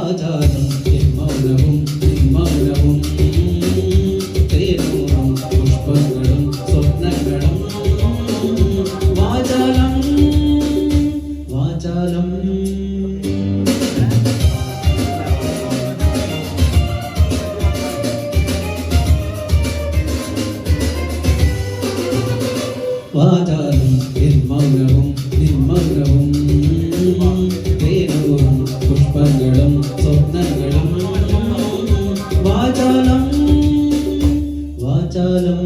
വാചാലം N മൗനവും നിൻ മൗനവും തേനൂറും പുഷ്പങ്ങളും സ്വപ്നങ്ങളും വാചാലം വാചാലം വാചാലം N മൗനവും നിൻ മൗനവും തേനൂറും പുഷ്പങ്ങളും സ്വപ്നങ്ങളും വാചാലം വാചാലം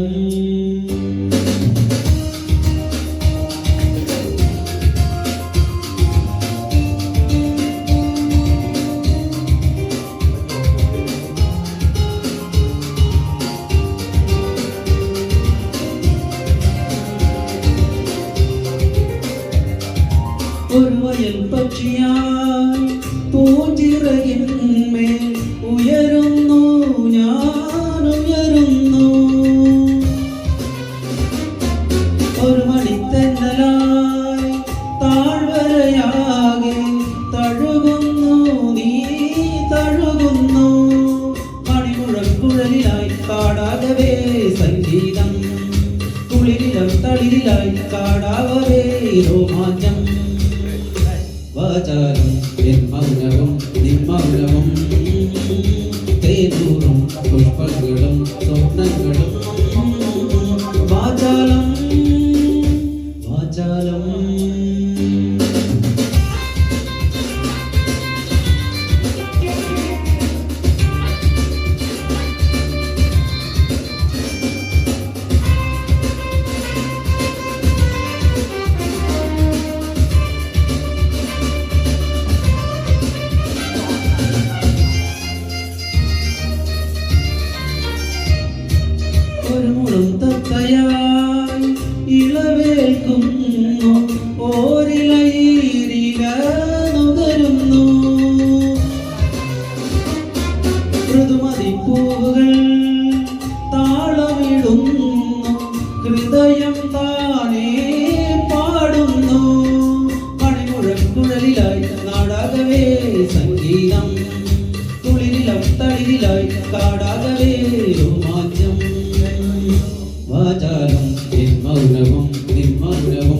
ഒരു വയൽ പക്ഷിയായി പൂഞ്ചിറകിന്മേൽ ഉയരുന്നു ഞാൻ ഉയരുന്നു ഒരു മണിത്തെന്നലായി താഴ്വരയാകെ തഴുകുന്നു നീ തഴുകുന്നു മണിമുഴക്കുഴലിലായി കാടാകവേ സംഗീതം കുളിരിലും തളിരിലായി കാടാകവേ രോമാഞ്ചം വാചാലം എൻ മൗനവും നിൻ മൗനവും തേനൂറും പുഷ്പങ്ങളും സ്വപ്നങ്ങളും വാചാലം വാചാലം ഒരു മുളം തത്തയായി ഇളവേൽക്കുന്നു ഓരിലയിരില നുകരുന്നു മൃദുമതിപ്പൂവുകൾ താളമിടുന്നു ഹൃദയം താനേ പാടുന്നു മണിമുഴക്കുഴലിലായി നാടാകവേ സംഗീതം കുളിരിലും തളിരിലായി കാടാകവേ രോമാഞ്ചം വാചാലം എൻ മൗനവും നിൻ മൗനവും